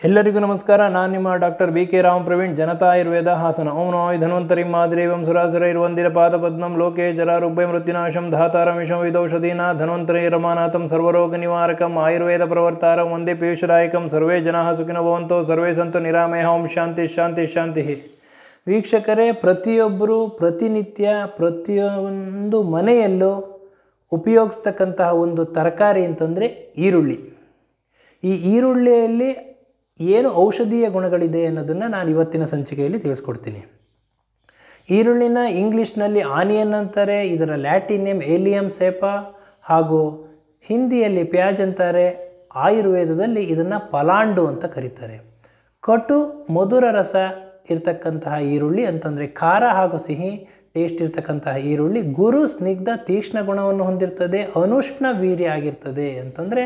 ಎಲ್ಲರಿಗೂ ನಮಸ್ಕಾರ. ನಾನು ನಿಮ್ಮ ಡಾಕ್ಟರ್ BK ರಾಮ್ ಪ್ರವೀಣ್, ಜನತಾ ಆಯುರ್ವೇದ ಹಾಸನ. ಓಂ ನಮೋ ಧನ್ವಂತರಿ ಮಾದ್ರೇವಂ ಸುರಾಸುರೈರ್ವಂದಿರ ಪಾದಪದ್ಮಂ ಲೋಕೆ ಜರಾರುಗ್ಭಯ ಮೃತ್ಯುನಾಶಂ ಧಾತಾರಮಿಷಂ ವಿದೌಷಧೀನಾ ಧನ್ವಂತರಿ ರಮಾನಾಥಂ ಸರ್ವರೋಗ ನಿವಾರಕಂ ಆಯುರ್ವೇದ ಪ್ರವರ್ತಾರಂ ವಂದೇ ಪೀಯೂಷದಾಯಕಂ. ಸರ್ವೇ ಜನಾಃ ಸುಖಿನೋ ಭವಂತು, ಸರ್ವೇ ಸಂತು ನಿರಾಮಯಃ. ಓಂ ಶಾಂತಿ ಶಾಂತಿ ಶಾಂತಿ. ವೀಕ್ಷಕರೇ, ಪ್ರತಿಯೊಬ್ಬರು ಪ್ರತಿನಿತ್ಯ ಪ್ರತಿಯೊಂದು ಮನೆಯಲ್ಲೂ ಉಪಯೋಗಿಸ್ತಕ್ಕಂತಹ ಒಂದು ತರಕಾರಿ ಅಂತಂದರೆ ಈರುಳ್ಳಿ. ಈ ಈರುಳ್ಳಿಯಲ್ಲಿ ಏನು ಔಷಧೀಯ ಗುಣಗಳಿದೆ ಅನ್ನೋದನ್ನು ನಾನು ಇವತ್ತಿನ ಸಂಚಿಕೆಯಲ್ಲಿ ತಿಳಿಸ್ಕೊಡ್ತೀನಿ. ಈರುಳ್ಳಿನ ಇಂಗ್ಲೀಷ್ನಲ್ಲಿ ಆನಿಯನ್ ಅಂತಾರೆ, ಇದರ ಲ್ಯಾಟಿನ್ ನೇಮ್ ಏಲಿಯಮ್ ಸೇಪಾ, ಹಾಗೂ ಹಿಂದಿಯಲ್ಲಿ ಪ್ಯಾಜ್ ಅಂತಾರೆ, ಆಯುರ್ವೇದದಲ್ಲಿ ಇದನ್ನು ಪಲಾಂಡು ಅಂತ ಕರೀತಾರೆ. ಕಟು ಮಧುರ ರಸ ಇರ್ತಕ್ಕಂತಹ ಈರುಳ್ಳಿ ಅಂತಂದರೆ ಖಾರ ಹಾಗೂ ಸಿಹಿ ಟೇಸ್ಟ್ ಇರ್ತಕ್ಕಂತಹ ಈರುಳ್ಳಿ. ಗುರು ಸ್ನಿಗ್ಧ ತೀಕ್ಷ್ಣ ಗುಣವನ್ನು ಹೊಂದಿರ್ತದೆ, ಅನುಷ್ಣ ವೀರ್ಯ ಆಗಿರ್ತದೆ. ಅಂತಂದರೆ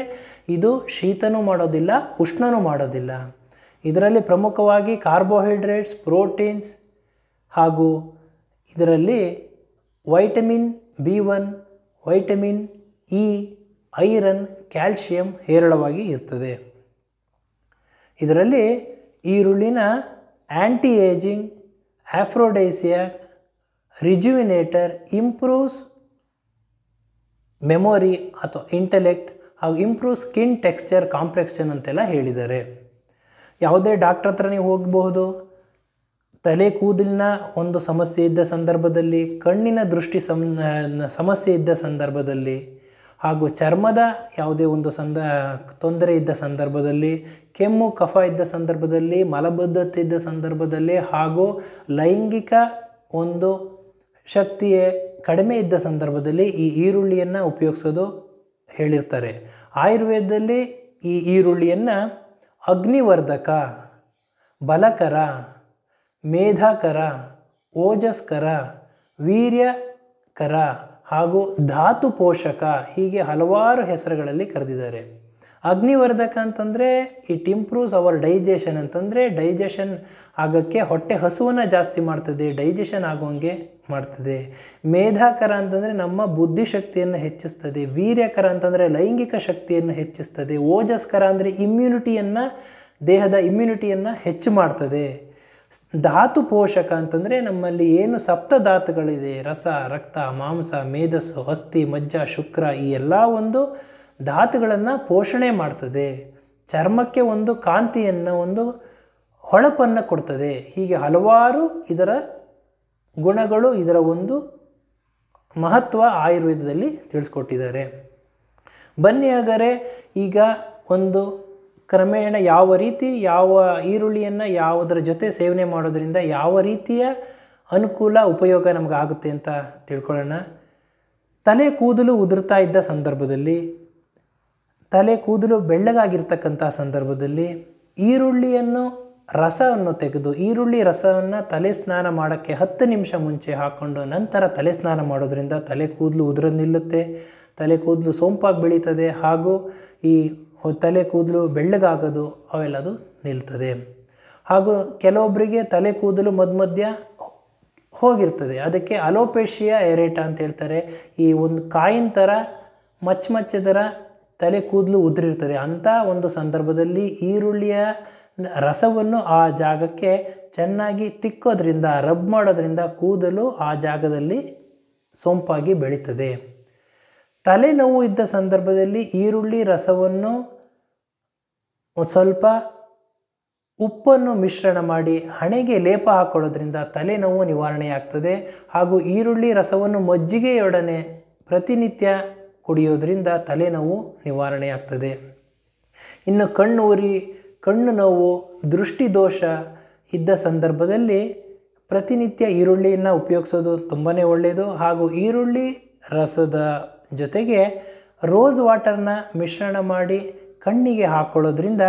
ಇದು ಶೀತನೂ ಮಾಡೋದಿಲ್ಲ, ಉಷ್ಣನೂ ಮಾಡೋದಿಲ್ಲ. ಇದರಲ್ಲಿ ಪ್ರಮುಖವಾಗಿ ಕಾರ್ಬೋಹೈಡ್ರೇಟ್ಸ್, ಪ್ರೋಟೀನ್ಸ್ ಹಾಗೂ ಇದರಲ್ಲಿ vitamin B1, vitamin E, iron, calcium ಹೇರಳವಾಗಿ ಇರ್ತದೆ. ಇದರಲ್ಲಿ ಈರುಳ್ಳಿನ ಆ್ಯಂಟಿ ಏಜಿಂಗ್, ಆಫ್ರೋಡೈಸಿಯಾಕ್, ರಿಜುವಿನೇಟರ್, ಇಂಪ್ರೂವ್ಸ್ ಮೆಮೊರಿ ಅಥವಾ ಇಂಟೆಲೆಕ್ಟ್ ಹಾಗೂ ಇಂಪ್ರೂವ್ ಸ್ಕಿನ್ ಟೆಕ್ಸ್ಚರ್, ಕಾಂಪ್ಲೆಕ್ಷನ್ ಅಂತೆಲ್ಲ ಹೇಳಿದ್ದಾರೆ. ಯಾವುದೇ ಡಾಕ್ಟ್ರ್ ಹತ್ರ ನೀವು ಹೋಗಬಹುದು. ತಲೆ ಕೂದಲಿನ ಒಂದು ಸಮಸ್ಯೆ ಇದ್ದ ಸಂದರ್ಭದಲ್ಲಿ, ಕಣ್ಣಿನ ದೃಷ್ಟಿ ಸಮಸ್ಯೆ ಇದ್ದ ಸಂದರ್ಭದಲ್ಲಿ, ಹಾಗೂ ಚರ್ಮದ ಯಾವುದೇ ಒಂದು ತೊಂದರೆ ಇದ್ದ ಸಂದರ್ಭದಲ್ಲಿ, ಕೆಮ್ಮು ಕಫ ಇದ್ದ ಸಂದರ್ಭದಲ್ಲಿ, ಮಲಬದ್ಧತೆ ಇದ್ದ ಸಂದರ್ಭದಲ್ಲಿ, ಹಾಗೂ ಲೈಂಗಿಕ ಒಂದು ಶಕ್ತಿಯೇ ಕಡಿಮೆ ಇದ್ದ ಸಂದರ್ಭದಲ್ಲಿ ಈ ಈರುಳ್ಳಿಯನ್ನು ಉಪಯೋಗಿಸೋದು ಹೇಳಿರ್ತಾರೆ. ಆಯುರ್ವೇದದಲ್ಲಿ ಈ ಈರುಳ್ಳಿಯನ್ನು ಅಗ್ನಿವರ್ಧಕ, ಬಲಕರ, ಮೇಧಾಕರ, ಓಜಸ್ಕರ, ವೀರ್ಯಕರ ಹಾಗೂ ಧಾತು ಪೋಷಕ ಹೀಗೆ ಹಲವಾರು ಹೆಸರುಗಳಲ್ಲಿ ಕರೆದಿದ್ದಾರೆ. ಅಗ್ನಿವರ್ಧಕ ಅಂತಂದರೆ ಇಟ್ ಇಂಪ್ರೂವ್ಸ್ ಅವರ್ ಡೈಜೆಷನ್, ಅಂತಂದರೆ ಡೈಜೆಷನ್ ಆಗೋಕ್ಕೆ, ಹೊಟ್ಟೆ ಹಸುವನ್ನು ಜಾಸ್ತಿ ಮಾಡ್ತದೆ, ಡೈಜೆಷನ್ ಆಗೋಂಗೆ ಮಾಡ್ತದೆ. ಮೇಧಾಕರ ಅಂತಂದರೆ ನಮ್ಮ ಬುದ್ಧಿಶಕ್ತಿಯನ್ನು ಹೆಚ್ಚಿಸ್ತದೆ. ವೀರ್ಯಕರ ಅಂತಂದರೆ ಲೈಂಗಿಕ ಶಕ್ತಿಯನ್ನು ಹೆಚ್ಚಿಸ್ತದೆ. ಓಜಸ್ಕರ ಅಂದರೆ ಇಮ್ಯುನಿಟಿಯನ್ನು, ದೇಹದ ಇಮ್ಯುನಿಟಿಯನ್ನು ಹೆಚ್ಚು ಮಾಡ್ತದೆ. ಧಾತು ಪೋಷಕ ಅಂತಂದರೆ ನಮ್ಮಲ್ಲಿ ಏನು ಸಪ್ತಧಾತುಗಳಿದೆ, ರಸ, ರಕ್ತ, ಮಾಂಸ, ಮೇಧಸ್ಸು, ಅಸ್ಥಿ, ಮಜ್ಜ, ಶುಕ್ರ, ಈ ಎಲ್ಲ ಒಂದು ಧಾತುಗಳನ್ನು ಪೋಷಣೆ ಮಾಡ್ತದೆ. ಚರ್ಮಕ್ಕೆ ಒಂದು ಕಾಂತಿಯನ್ನು, ಒಂದು ಹೊಳಪನ್ನು ಕೊಡ್ತದೆ. ಹೀಗೆ ಹಲವಾರು ಇದರ ಗುಣಗಳು, ಇದರ ಒಂದು ಮಹತ್ವ ಆಯುರ್ವೇದದಲ್ಲಿ ತಿಳಿಸ್ಕೊಟ್ಟಿದ್ದಾರೆ. ಬನ್ನಿ ಹಾಗಾದರೆ ಈಗ ಒಂದು ಕ್ರಮೇಣ ಯಾವ ರೀತಿ ಈರುಳ್ಳಿಯನ್ನು ಯಾವುದರ ಜೊತೆ ಸೇವನೆ ಮಾಡೋದ್ರಿಂದ ಯಾವ ರೀತಿಯ ಅನುಕೂಲ ಉಪಯೋಗ ನಮಗಾಗುತ್ತೆ ಅಂತ ತಿಳ್ಕೊಳ್ಳೋಣ. ತಲೆ ಕೂದಲು ಉದುರ್ತಾ ಇದ್ದ ಸಂದರ್ಭದಲ್ಲಿ, ತಲೆ ಕೂದಲು ಬೆಳ್ಳಗಾಗಿರ್ತಕ್ಕಂಥ ಸಂದರ್ಭದಲ್ಲಿ ಈರುಳ್ಳಿಯನ್ನು ರಸವನ್ನು ತೆಗೆದು, ಈರುಳ್ಳಿ ರಸವನ್ನು ತಲೆ ಸ್ನಾನ ಮಾಡೋಕ್ಕೆ 10 ನಿಮಿಷ ಮುಂಚೆ ಹಾಕ್ಕೊಂಡು ನಂತರ ತಲೆ ಸ್ನಾನ ಮಾಡೋದ್ರಿಂದ ತಲೆ ಕೂದಲು ಉದುರೋದು ನಿಲ್ಲುತ್ತೆ, ತಲೆ ಕೂದಲು ಸೊಂಪಾಗಿ ಬೆಳೀತದೆ, ಹಾಗೂ ಈ ತಲೆ ಕೂದಲು ಬೆಳ್ಳಗಾಗೋದು ಅವೆಲ್ಲದು ನಿಲ್ತದೆ. ಹಾಗೂ ಕೆಲವೊಬ್ಬರಿಗೆ ತಲೆ ಕೂದಲು ಮಧ್ಯ ಹೋಗಿರ್ತದೆ, ಅದಕ್ಕೆ ಅಲೋಪೇಶಿಯಾ ಎರೇಟಾ ಅಂತ ಹೇಳ್ತಾರೆ. ಈ ಒಂದು ಕಾಯಿನ ಥರ ಮಚ್ಚದರ ತಲೆ ಕೂದಲು ಉದುರಿರ್ತದೆ. ಅಂಥ ಒಂದು ಸಂದರ್ಭದಲ್ಲಿ ಈರುಳ್ಳಿಯ ರಸವನ್ನು ಆ ಜಾಗಕ್ಕೆ ಚೆನ್ನಾಗಿ ತಿಕ್ಕೋದ್ರಿಂದ, ರಬ್ ಮಾಡೋದ್ರಿಂದ ಕೂದಲು ಆ ಜಾಗದಲ್ಲಿ ಸೊಂಪಾಗಿ ಬೆಳೀತದೆ. ತಲೆನೋವು ಇದ್ದ ಸಂದರ್ಭದಲ್ಲಿ ಈರುಳ್ಳಿ ರಸವನ್ನು ಸ್ವಲ್ಪ ಉಪ್ಪನ್ನು ಮಿಶ್ರಣ ಮಾಡಿ ಹಣೆಗೆ ಲೇಪ ಹಾಕೊಳ್ಳೋದ್ರಿಂದ ತಲೆನೋವು ನಿವಾರಣೆ ಆಗ್ತದೆ. ಹಾಗೂ ಈರುಳ್ಳಿ ರಸವನ್ನು ಮಜ್ಜಿಗೆಯೊಡನೆ ಪ್ರತಿನಿತ್ಯ ಕುಡಿಯೋದ್ರಿಂದ ತಲೆನೋವು ನಿವಾರಣೆ ಆಗ್ತದೆ. ಇನ್ನು ಕಣ್ಣು ಉರಿ, ಕಣ್ಣು ನೋವು, ದೃಷ್ಟಿ ದೋಷ ಇದ್ದ ಸಂದರ್ಭದಲ್ಲಿ ಪ್ರತಿನಿತ್ಯ ಈರುಳ್ಳಿಯನ್ನು ಉಪಯೋಗಿಸೋದು ತುಂಬಾ ಒಳ್ಳೆಯದು. ಹಾಗೂ ಈರುಳ್ಳಿ ರಸದ ಜೊತೆಗೆ ರೋಸ್ ವಾಟರ್ನ ಮಿಶ್ರಣ ಮಾಡಿ ಕಣ್ಣಿಗೆ ಹಾಕ್ಕೊಳ್ಳೋದ್ರಿಂದ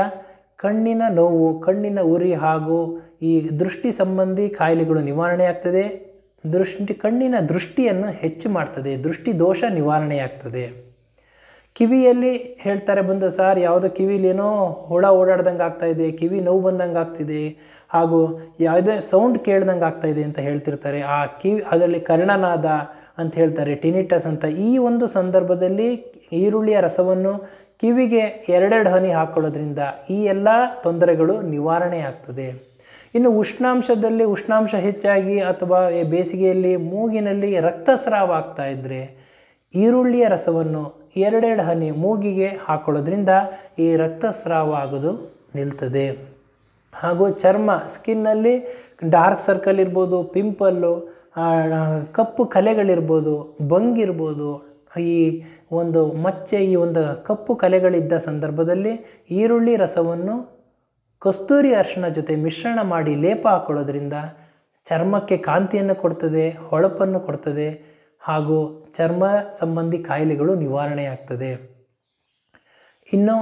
ಕಣ್ಣಿನ ನೋವು, ಕಣ್ಣಿನ ಉರಿ ಹಾಗೂ ಈ ದೃಷ್ಟಿ ಸಂಬಂಧಿ ಕಾಯಿಲೆಗಳು ನಿವಾರಣೆ ಆಗ್ತದೆ. ಕಣ್ಣಿನ ದೃಷ್ಟಿಯನ್ನು ಹೆಚ್ಚು ಮಾಡ್ತದೆ, ದೃಷ್ಟಿ ದೋಷ ನಿವಾರಣೆಯಾಗ್ತದೆ. ಕಿವಿಯಲ್ಲಿ ಹೇಳ್ತಾರೆ ಬಂದು, ಸರ್ ಯಾವುದೋ ಕಿವಿಲಿ ಏನೋ ಹುಳ ಓಡಾಡ್ದಂಗೆ ಆಗ್ತಾಯಿದೆ, ಕಿವಿ ನೋವು ಬಂದಂಗೆ ಆಗ್ತಿದೆ, ಹಾಗೂ ಯಾವುದೇ ಸೌಂಡ್ ಕೇಳ್ದಂಗೆ ಆಗ್ತಾಯಿದೆ ಅಂತ ಹೇಳ್ತಿರ್ತಾರೆ. ಆ ಅದರಲ್ಲಿ ಕರ್ಣನಾದ ಅಂತ ಹೇಳ್ತಾರೆ, ಟಿನಿಟಸ್ ಅಂತ. ಈ ಒಂದು ಸಂದರ್ಭದಲ್ಲಿ ಈರುಳ್ಳಿಯ ರಸವನ್ನು ಕಿವಿಗೆ ಎರಡೆರಡು ಹನಿ ಹಾಕ್ಕೊಳ್ಳೋದ್ರಿಂದ ಈ ಎಲ್ಲ ತೊಂದರೆಗಳು ನಿವಾರಣೆ ಆಗ್ತದೆ. ಇನ್ನು ಉಷ್ಣಾಂಶದಲ್ಲಿ ಉಷ್ಣಾಂಶ ಹೆಚ್ಚಾಗಿ ಅಥವಾ ಬೇಸಿಗೆಯಲ್ಲಿ ಮೂಗಿನಲ್ಲಿ ರಕ್ತಸ್ರಾವ ಆಗ್ತಾ ಇದ್ದರೆ ಈರುಳ್ಳಿಯ ರಸವನ್ನು ಎರಡೆರಡು ಹನಿ ಮೂಗಿಗೆ ಹಾಕ್ಕೊಳ್ಳೋದ್ರಿಂದ ಈ ರಕ್ತಸ್ರಾವ ಆಗೋದು ನಿಲ್ತದೆ. ಹಾಗೂ ಚರ್ಮ ಸ್ಕಿನ್ನಲ್ಲಿ ಡಾರ್ಕ್ ಸರ್ಕಲ್ ಇರ್ಬೋದು, ಪಿಂಪಲ್ಲು, ಕಪ್ಪು ಕಲೆಗಳಿರ್ಬೋದು, ಬಂಗಿರ್ಬೋದು, ಈ ಒಂದು ಮಚ್ಚೆ, ಈ ಒಂದು ಕಪ್ಪು ಕಲೆಗಳಿದ್ದ ಸಂದರ್ಭದಲ್ಲಿ ಈರುಳ್ಳಿ ರಸವನ್ನು ಕಸ್ತೂರಿ ಅರಿಶಿಣ ಜೊತೆ ಮಿಶ್ರಣ ಮಾಡಿ ಲೇಪ ಹಾಕೊಳ್ಳೋದ್ರಿಂದ ಚರ್ಮಕ್ಕೆ ಕಾಂತಿಯನ್ನು ಕೊಡ್ತದೆ, ಹೊಳಪನ್ನು ಕೊಡ್ತದೆ ಹಾಗೂ ಚರ್ಮ ಸಂಬಂಧಿ ಕಾಯಿಲೆಗಳು ನಿವಾರಣೆ ಆಗ್ತದೆ. ಇನ್ನು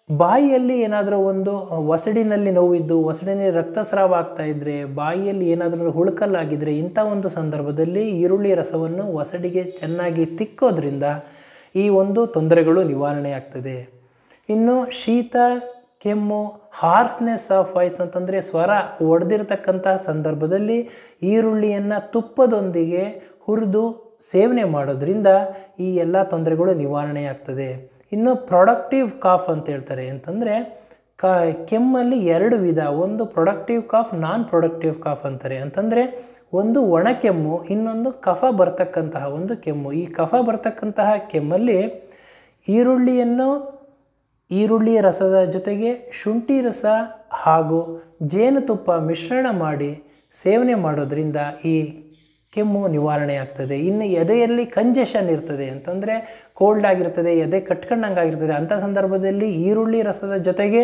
ಬಾಯಿಯಲ್ಲಿ ಏನಾದರೂ ಒಂದು ಒಸಡಿನಲ್ಲಿ ನೋವಿದ್ದು ಒಸಡಿನಲ್ಲಿ ರಕ್ತಸ್ರಾವ ಆಗ್ತಾ ಇದ್ದರೆ, ಬಾಯಿಯಲ್ಲಿ ಏನಾದರೂ ಹುಳುಕಲ್ಲಾಗಿದ್ದರೆ ಇಂಥ ಒಂದು ಸಂದರ್ಭದಲ್ಲಿ ಈರುಳ್ಳಿ ರಸವನ್ನು ಒಸಡಿಗೆ ಚೆನ್ನಾಗಿ ತಿಕ್ಕೋದ್ರಿಂದ ಈ ಒಂದು ತೊಂದರೆಗಳು ನಿವಾರಣೆ ಆಗ್ತದೆ. ಇನ್ನು ಶೀತ, ಕೆಮ್ಮು, ಹಾರ್ಸ್ನೆಸ್ ಆಫ್ ವಾಯ್ಸ್ ಅಂತಂದರೆ ಸ್ವರ ಒಡೆದಿರತಕ್ಕಂಥ ಸಂದರ್ಭದಲ್ಲಿ ಈರುಳ್ಳಿಯನ್ನು ತುಪ್ಪದೊಂದಿಗೆ ಹುರಿದು ಸೇವನೆ ಮಾಡೋದ್ರಿಂದ ಈ ಎಲ್ಲ ತೊಂದರೆಗಳು ನಿವಾರಣೆ ಆಗ್ತದೆ. ಇನ್ನು ಪ್ರೊಡಕ್ಟಿವ್ ಕಾಫ್ ಅಂತ ಹೇಳ್ತಾರೆ. ಅಂತಂದರೆ ಕೆಮ್ಮಲ್ಲಿ ಎರಡು ವಿಧ, ಒಂದು ಪ್ರೊಡಕ್ಟಿವ್ ಕಾಫ್, ನಾನ್ ಪ್ರೊಡಕ್ಟಿವ್ ಕಾಫ್ ಅಂತಾರೆ. ಅಂತಂದರೆ ಒಂದು ಒಣ ಕೆಮ್ಮು, ಇನ್ನೊಂದು ಕಫ ಬರ್ತಕ್ಕಂತಹ ಒಂದು ಕೆಮ್ಮು. ಈ ಕಫ ಬರ್ತಕ್ಕಂತಹ ಕೆಮ್ಮಲ್ಲಿ ಈರುಳ್ಳಿಯ ರಸದ ಜೊತೆಗೆ ಶುಂಠಿ ರಸ ಹಾಗೂ ಜೇನುತುಪ್ಪ ಮಿಶ್ರಣ ಮಾಡಿ ಸೇವನೆ ಮಾಡೋದ್ರಿಂದ ಈ ಕೆಮ್ಮು ನಿವಾರಣೆ ಆಗ್ತದೆ. ಇನ್ನು ಎದೆಯಲ್ಲಿ ಕಂಜೆಷನ್ ಇರ್ತದೆ, ಅಂತಂದರೆ ಕೋಲ್ಡ್ ಆಗಿರ್ತದೆ, ಎದೆ ಕಟ್ಕೊಂಡಂಗಾಗಿರ್ತದೆ, ಅಂಥ ಸಂದರ್ಭದಲ್ಲಿ ಈರುಳ್ಳಿ ರಸದ ಜೊತೆಗೆ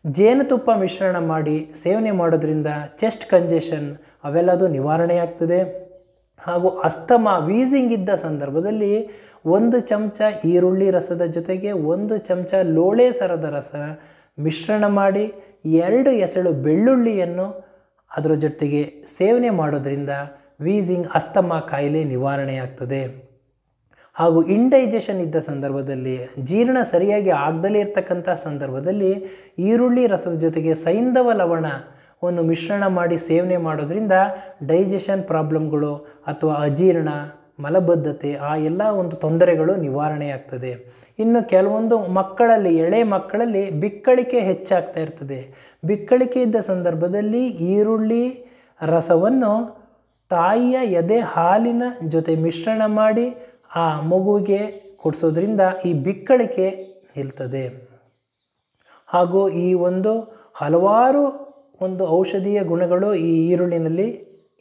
ಜೇನುತುಪ್ಪ ಮಿಶ್ರಣ ಮಾಡಿ ಸೇವನೆ ಮಾಡೋದ್ರಿಂದ ಚೆಸ್ಟ್ ಕಂಜೆಷನ್ ಅವೆಲ್ಲದು ನಿವಾರಣೆ ಆಗ್ತದೆ. ಹಾಗೂ ಅಸ್ತಮಾ, ವೀಸಿಂಗ್ ಇದ್ದ ಸಂದರ್ಭದಲ್ಲಿ 1 ಚಮಚ ಈರುಳ್ಳಿ ರಸದ ಜೊತೆಗೆ 1 ಚಮಚ ಲೋಳೆ ಸರದ ರಸ ಮಿಶ್ರಣ ಮಾಡಿ 2 ಎಸಳು ಬೆಳ್ಳುಳ್ಳಿಯನ್ನು ಅದರ ಜೊತೆಗೆ ಸೇವನೆ ಮಾಡೋದ್ರಿಂದ ವೀಸಿಂಗ್, ಅಸ್ತಮಾ ಕಾಯಿಲೆ ನಿವಾರಣೆ ಆಗ್ತದೆ. ಹಾಗೂ ಇಂಡೈಜೆಷನ್ ಇದ್ದ ಸಂದರ್ಭದಲ್ಲಿ, ಜೀರ್ಣ ಸರಿಯಾಗಿ ಆಗದಲ್ಲೇ ಇರ್ತಕ್ಕಂಥ ಸಂದರ್ಭದಲ್ಲಿ ಈರುಳ್ಳಿ ರಸದ ಜೊತೆಗೆ ಸೈಂಧವ ಲವಣವನ್ನು ಮಿಶ್ರಣ ಮಾಡಿ ಸೇವನೆ ಮಾಡೋದ್ರಿಂದ ಡೈಜೆಷನ್ ಪ್ರಾಬ್ಲಮ್ಗಳು ಅಥವಾ ಅಜೀರ್ಣ, ಮಲಬದ್ಧತೆ ಆ ಎಲ್ಲ ಒಂದು ತೊಂದರೆಗಳು ನಿವಾರಣೆ ಆಗ್ತದೆ. ಇನ್ನು ಕೆಲವೊಂದು ಮಕ್ಕಳಲ್ಲಿ, ಎಳೆ ಮಕ್ಕಳಲ್ಲಿ ಬಿಕ್ಕಳಿಕೆ ಹೆಚ್ಚಾಗ್ತಾ ಇರ್ತದೆ. ಬಿಕ್ಕಳಿಕೆ ಇದ್ದ ಸಂದರ್ಭದಲ್ಲಿ ಈರುಳ್ಳಿ ರಸವನ್ನು ತಾಯಿಯ ಎದೆ ಹಾಲಿನ ಜೊತೆ ಮಿಶ್ರಣ ಮಾಡಿ ಆ ಮಗುವಿಗೆ ಕೊಡಿಸೋದ್ರಿಂದ ಈ ಬಿಕ್ಕಳಿಕೆ ನಿಲ್ತದೆ. ಹಾಗೂ ಈ ಒಂದು ಹಲವಾರು ಒಂದು ಔಷಧೀಯ ಗುಣಗಳು ಈ ಈರುಳ್ಳಿನಲ್ಲಿ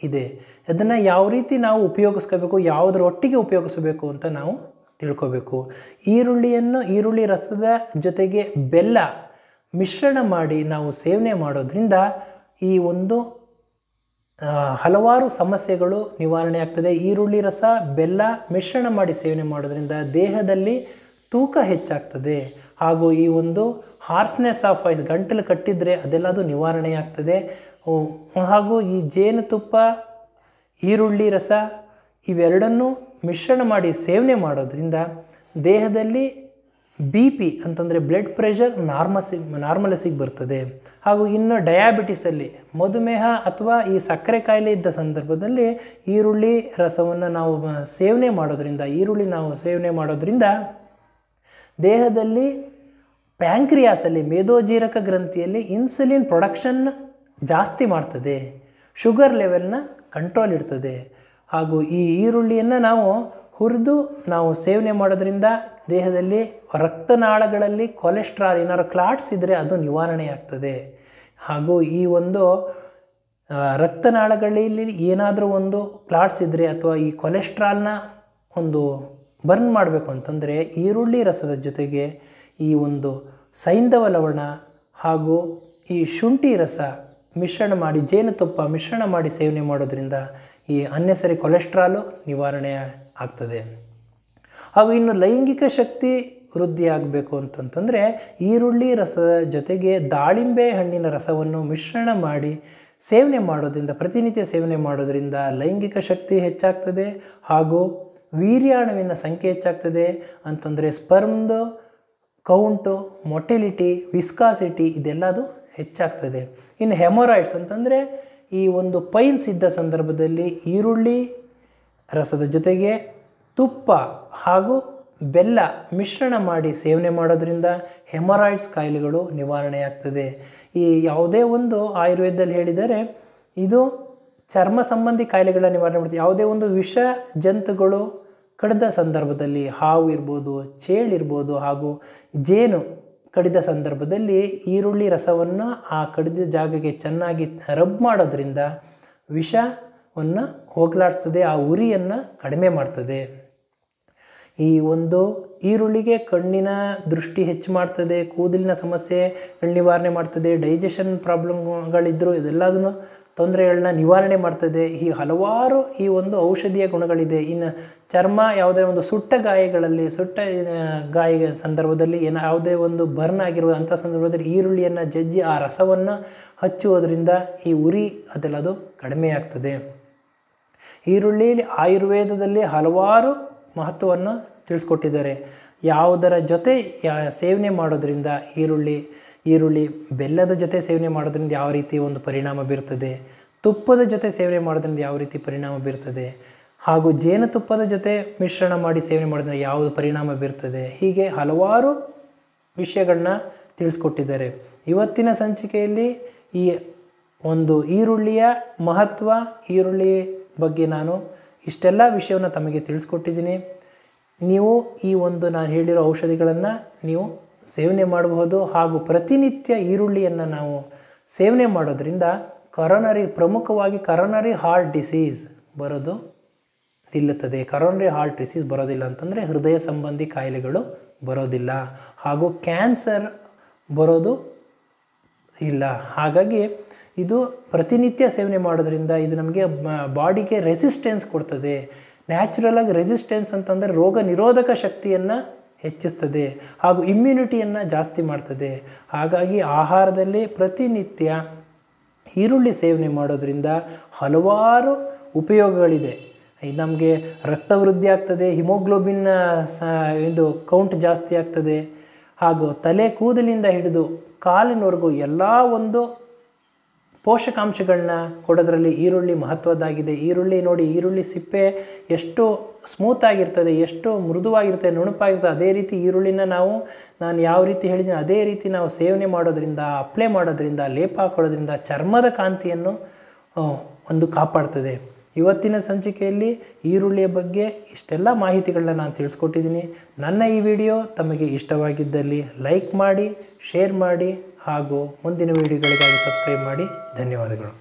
ಇದೆ. ಅದನ್ನು ಯಾವ ರೀತಿ ನಾವು ಉಪಯೋಗಿಸ್ಕೋಬೇಕು, ಯಾವುದರ ಒಟ್ಟಿಗೆ ಉಪಯೋಗಿಸಬೇಕು ಅಂತ ನಾವು ತಿಳ್ಕೋಬೇಕು. ಈರುಳ್ಳಿ ರಸದ ಜೊತೆಗೆ ಬೆಲ್ಲ ಮಿಶ್ರಣ ಮಾಡಿ ನಾವು ಸೇವನೆ ಮಾಡೋದ್ರಿಂದ ಈ ಒಂದು ಹಲವಾರು ಸಮಸ್ಯೆಗಳು ನಿವಾರಣೆ ಆಗ್ತದೆ. ಈರುಳ್ಳಿ ರಸ, ಬೆಲ್ಲ ಮಿಶ್ರಣ ಮಾಡಿ ಸೇವನೆ ಮಾಡೋದ್ರಿಂದ ದೇಹದಲ್ಲಿ ತೂಕ ಹೆಚ್ಚಾಗ್ತದೆ. ಹಾಗೂ ಈ ಒಂದು ಹಾರ್ಸ್ನೆಸ್ ಆಫ್ ವಾಯ್ಸ್, ಗಂಟಲು ಕಟ್ಟಿದರೆ ಅದೆಲ್ಲದು ನಿವಾರಣೆ ಆಗ್ತದೆ. ಹಾಗೂ ಈ ಜೇನುತುಪ್ಪ, ಈರುಳ್ಳಿ ರಸ ಇವೆರಡನ್ನೂ ಮಿಶ್ರಣ ಮಾಡಿ ಮಾಡೋದ್ರಿಂದ ದೇಹದಲ್ಲಿ BP ಅಂತಂದರೆ ಬ್ಲಡ್ ಪ್ರೆಷರ್ ನಾರ್ಮಲಸಿಗೆ ಬರ್ತದೆ. ಹಾಗೂ ಇನ್ನು ಡಯಾಬಿಟಿಸಲ್ಲಿ, ಮಧುಮೇಹ ಅಥವಾ ಈ ಸಕ್ಕರೆ ಕಾಯಿಲೆ ಇದ್ದ ಸಂದರ್ಭದಲ್ಲಿ ಈರುಳ್ಳಿ ರಸವನ್ನು ನಾವು ಸೇವನೆ ಮಾಡೋದ್ರಿಂದ ದೇಹದಲ್ಲಿ ಪ್ಯಾಂಕ್ರಿಯಾಸಲ್ಲಿ, ಮೇದೋಜೀರಕ ಗ್ರಂಥಿಯಲ್ಲಿ ಇನ್ಸುಲಿನ್ ಪ್ರೊಡಕ್ಷನ್ ಜಾಸ್ತಿ ಮಾಡ್ತದೆ, ಶುಗರ್ ಲೆವೆಲ್ನ ಕಂಟ್ರೋಲ್ ಇಡ್ತದೆ. ಹಾಗೂ ಈ ಈರುಳ್ಳಿಯನ್ನು ನಾವು ಹುರಿದು ನಾವು ಸೇವನೆ ಮಾಡೋದ್ರಿಂದ ದೇಹದಲ್ಲಿ ರಕ್ತನಾಳಗಳಲ್ಲಿ ಕೊಲೆಸ್ಟ್ರಾಲ್ ಏನಾದ್ರು ಕ್ಲಾಟ್ಸ್ ಇದ್ದರೆ ಅದು ನಿವಾರಣೆ ಆಗ್ತದೆ. ಹಾಗೂ ಈ ಒಂದು ರಕ್ತನಾಳಗಳಲ್ಲಿ ಏನಾದರೂ ಒಂದು ಕ್ಲಾಟ್ಸ್ ಇದ್ದರೆ ಅಥವಾ ಈ ಕೊಲೆಸ್ಟ್ರಾಲ್ನ ಒಂದು ಬರ್ನ್ ಮಾಡಬೇಕು ಅಂತಂದರೆ ಈರುಳ್ಳಿ ರಸದ ಜೊತೆಗೆ ಈ ಒಂದು ಸೈಂಧವ ಲವಣ ಹಾಗೂ ಈ ಶುಂಠಿ ರಸ ಮಿಶ್ರಣ ಮಾಡಿ, ಜೇನುತುಪ್ಪ ಮಿಶ್ರಣ ಮಾಡಿ ಸೇವನೆ ಮಾಡೋದ್ರಿಂದ ಈ ಅನ್ನೆಸರಿ ಕೊಲೆಸ್ಟ್ರಾಲು ನಿವಾರಣೆ ಆಗ್ತದೆ. ಹಾಗೂ ಇನ್ನು ಲೈಂಗಿಕ ಶಕ್ತಿ ವೃದ್ಧಿ ಆಗಬೇಕು ಅಂತಂತಂದರೆ ಈರುಳ್ಳಿ ರಸದ ಜೊತೆಗೆ ದಾಳಿಂಬೆ ಹಣ್ಣಿನ ರಸವನ್ನು ಮಿಶ್ರಣ ಮಾಡಿ ಸೇವನೆ ಮಾಡೋದ್ರಿಂದ, ಪ್ರತಿನಿತ್ಯ ಸೇವನೆ ಮಾಡೋದ್ರಿಂದ ಲೈಂಗಿಕ ಶಕ್ತಿ ಹೆಚ್ಚಾಗ್ತದೆ. ಹಾಗೂ ವೀರ್ಯಾಣುವಿನ ಸಂಖ್ಯೆ ಹೆಚ್ಚಾಗ್ತದೆ. ಅಂತಂದರೆ ಸ್ಪರ್ಮ್ದು ಕೌಂಟು, ಮೊಟಿಲಿಟಿ, ವಿಸ್ಕಾಸಿಟಿ ಇದೆಲ್ಲದು ಹೆಚ್ಚಾಗ್ತದೆ. ಇನ್ನು ಹೆಮೊರಾಯ್ಡ್ಸ್ ಅಂತಂದರೆ ಈ ಒಂದು ಪೈಲ್ಸ್ ಇದ್ದ ಸಂದರ್ಭದಲ್ಲಿ ಈರುಳ್ಳಿ ರಸದ ಜೊತೆಗೆ ತುಪ್ಪ ಹಾಗೂ ಬೆಲ್ಲ ಮಿಶ್ರಣ ಮಾಡಿ ಸೇವನೆ ಮಾಡೋದ್ರಿಂದ ಹೆಮರಾಯ್ಡ್ಸ್ ಕಾಯಿಲೆಗಳು ನಿವಾರಣೆಯಾಗ್ತದೆ. ಈ ಯಾವುದೇ ಒಂದು ಆಯುರ್ವೇದದಲ್ಲಿ ಹೇಳಿದರೆ ಇದು ಚರ್ಮ ಸಂಬಂಧಿ ಕಾಯಿಲೆಗಳ ನಿವಾರಣೆ ಮಾಡ್ತದೆ. ಯಾವುದೇ ಒಂದು ವಿಷ ಜಂತುಗಳು ಕಡಿದ ಸಂದರ್ಭದಲ್ಲಿ, ಹಾವು ಇರ್ಬೋದು, ಚೇಳಿರ್ಬೋದು ಹಾಗೂ ಜೇನು ಕಡಿದ ಸಂದರ್ಭದಲ್ಲಿ ಈರುಳ್ಳಿ ರಸವನ್ನು ಆ ಕಡಿದ ಜಾಗಕ್ಕೆ ಚೆನ್ನಾಗಿ ರಬ್ ಮಾಡೋದ್ರಿಂದ ವಿಷವನ್ನು ಹೋಗಲಾಡಿಸ್ತದೆ, ಆ ಉರಿಯನ್ನು ಕಡಿಮೆ ಮಾಡ್ತದೆ. ಈ ಒಂದು ಈರುಳ್ಳಿಗೆ ಕಣ್ಣಿನ ದೃಷ್ಟಿ ಹೆಚ್ಚು ಮಾಡ್ತದೆ, ಕೂದಲಿನ ಸಮಸ್ಯೆ ನಿವಾರಣೆ ಮಾಡ್ತದೆ, ಡೈಜೆಷನ್ ಪ್ರಾಬ್ಲಮ್ಗಳಿದ್ದರೂ ಇದೆಲ್ಲದನ್ನು ತೊಂದರೆಗಳನ್ನ ನಿವಾರಣೆ ಮಾಡ್ತದೆ. ಈ ಹಲವಾರು ಈ ಒಂದು ಔಷಧೀಯ ಗುಣಗಳಿದೆ. ಇನ್ನು ಚರ್ಮ ಯಾವುದೇ ಒಂದು ಸುಟ್ಟ ಗಾಯಗಳಲ್ಲಿ, ಗಾಯ ಸಂದರ್ಭದಲ್ಲಿ ಯಾವುದೇ ಒಂದು ಬರ್ನ್ ಆಗಿರೋ ಅಂಥ ಸಂದರ್ಭದಲ್ಲಿ ಈರುಳ್ಳಿಯನ್ನು ಜಜ್ಜಿ ಆ ರಸವನ್ನು ಹಚ್ಚುವುದರಿಂದ ಈ ಉರಿ ಅದೆಲ್ಲದು ಕಡಿಮೆ ಆಗ್ತದೆ. ಈರುಳ್ಳಿಯಲ್ಲಿ ಆಯುರ್ವೇದದಲ್ಲಿ ಹಲವಾರು ಮಹತ್ವವನ್ನು ತಿಳಿಸ್ಕೊಟ್ಟಿದ್ದಾರೆ. ಯಾವುದರ ಜೊತೆ ಸೇವನೆ ಮಾಡೋದ್ರಿಂದ ಈರುಳ್ಳಿ ಬೆಲ್ಲದ ಜೊತೆ ಸೇವನೆ ಮಾಡೋದ್ರಿಂದ ಯಾವ ರೀತಿ ಒಂದು ಪರಿಣಾಮ ಬೀರ್ತದೆ, ತುಪ್ಪದ ಜೊತೆ ಸೇವನೆ ಮಾಡೋದ್ರಿಂದ ಯಾವ ರೀತಿ ಪರಿಣಾಮ ಬೀರ್ತದೆ, ಹಾಗೂ ಜೇನುತುಪ್ಪದ ಜೊತೆ ಮಿಶ್ರಣ ಮಾಡಿ ಸೇವನೆ ಮಾಡೋದ್ರಿಂದ ಯಾವುದು ಪರಿಣಾಮ ಬೀರ್ತದೆ, ಹೀಗೆ ಹಲವಾರು ವಿಷಯಗಳನ್ನ ತಿಳಿಸ್ಕೊಟ್ಟಿದ್ದಾರೆ. ಇವತ್ತಿನ ಸಂಚಿಕೆಯಲ್ಲಿ ಈ ಒಂದು ಈರುಳ್ಳಿಯ ಮಹತ್ವ, ಈರುಳ್ಳಿ ಬಗ್ಗೆ ನಾನು ಇಷ್ಟೆಲ್ಲ ವಿಷಯವನ್ನು ತಮಗೆ ತಿಳಿಸ್ಕೊಟ್ಟಿದ್ದೀನಿ. ನೀವು ಈ ಒಂದು ನಾನು ಹೇಳಿರೋ ಔಷಧಿಗಳನ್ನು ನೀವು ಸೇವನೆ ಮಾಡಬಹುದು. ಹಾಗೂ ಪ್ರತಿನಿತ್ಯ ಈರುಳ್ಳಿಯನ್ನು ನಾವು ಸೇವನೆ ಮಾಡೋದ್ರಿಂದ ಪ್ರಮುಖವಾಗಿ ಕರೋನರಿ ಹಾರ್ಟ್ ಡಿಸೀಸ್ ಬರೋದು ನಿಲ್ಲುತ್ತದೆ. ಕರೋನರಿ ಹಾರ್ಟ್ ಡಿಸೀಸ್ ಬರೋದಿಲ್ಲ ಅಂತಂದರೆ ಹೃದಯ ಸಂಬಂಧಿ ಕಾಯಿಲೆಗಳು ಬರೋದಿಲ್ಲ, ಹಾಗೂ ಕ್ಯಾನ್ಸರ್ ಬರೋದು ಇಲ್ಲ. ಹಾಗಾಗಿ ಇದು ಪ್ರತಿನಿತ್ಯ ಸೇವನೆ ಮಾಡೋದ್ರಿಂದ ಇದು ನಮಗೆ ಬಾಡಿಗೆ ರೆಸಿಸ್ಟೆನ್ಸ್ ಕೊಡ್ತದೆ. ನ್ಯಾಚುರಲಾಗಿ ರೆಸಿಸ್ಟೆನ್ಸ್ ಅಂತಂದರೆ ರೋಗ ನಿರೋಧಕ ಶಕ್ತಿಯನ್ನು ಹೆಚ್ಚಿಸ್ತದೆ ಹಾಗೂ ಇಮ್ಯುನಿಟಿಯನ್ನು ಜಾಸ್ತಿ ಮಾಡ್ತದೆ. ಹಾಗಾಗಿ ಆಹಾರದಲ್ಲಿ ಪ್ರತಿನಿತ್ಯ ಈರುಳ್ಳಿ ಸೇವನೆ ಮಾಡೋದ್ರಿಂದ ಹಲವಾರು ಉಪಯೋಗಗಳಿದೆ. ನಮಗೆ ರಕ್ತ ವೃದ್ಧಿ ಆಗ್ತದೆ, ಹಿಮೋಗ್ಲೋಬಿನ್ ಇದು ಕೌಂಟ್ ಜಾಸ್ತಿ ಆಗ್ತದೆ, ಹಾಗೂ ತಲೆ ಕೂದಲಿಂದ ಹಿಡಿದು ಕಾಲಿನವರೆಗೂ ಎಲ್ಲ ಒಂದು ಪೋಷಕಾಂಶಗಳನ್ನ ಕೊಡೋದ್ರಲ್ಲಿ ಈರುಳ್ಳಿ ಮಹತ್ವದ್ದಾಗಿದೆ. ಈರುಳ್ಳಿ ಸಿಪ್ಪೆ ಎಷ್ಟು ಸ್ಮೂತಾಗಿರ್ತದೆ, ಎಷ್ಟು ಮೃದುವಾಗಿರ್ತದೆ, ನುಣುಪಾಗಿರ್ತದೆ. ಅದೇ ರೀತಿ ಈರುಳ್ಳಿನ ನಾನು ಯಾವ ರೀತಿ ಹೇಳಿದ್ದೀನಿ ಅದೇ ರೀತಿ ನಾವು ಸೇವನೆ ಮಾಡೋದ್ರಿಂದ, ಅಪ್ಲೈ ಮಾಡೋದ್ರಿಂದ, ಲೇಪ ಹಾಕೊಳ್ಳೋದ್ರಿಂದ ಚರ್ಮದ ಕಾಂತಿಯನ್ನು ಒಂದು ಕಾಪಾಡ್ತದೆ. ಇವತ್ತಿನ ಸಂಚಿಕೆಯಲ್ಲಿ ಈರುಳ್ಳಿಯ ಬಗ್ಗೆ ಇಷ್ಟೆಲ್ಲ ಮಾಹಿತಿಗಳನ್ನ ನಾನು ತಿಳಿಸ್ಕೊಟ್ಟಿದ್ದೀನಿ. ನನ್ನ ಈ ವಿಡಿಯೋ ತಮಗೆ ಇಷ್ಟವಾಗಿದ್ದಲ್ಲಿ ಲೈಕ್ ಮಾಡಿ, ಶೇರ್ ಮಾಡಿ ಹಾಗೂ ಮುಂದಿನ ವಿಡಿಯೋಗಳಿಗಾಗಿ ಸಬ್ಸ್ಕ್ರೈಬ್ ಮಾಡಿ. ಧನ್ಯವಾದಗಳು.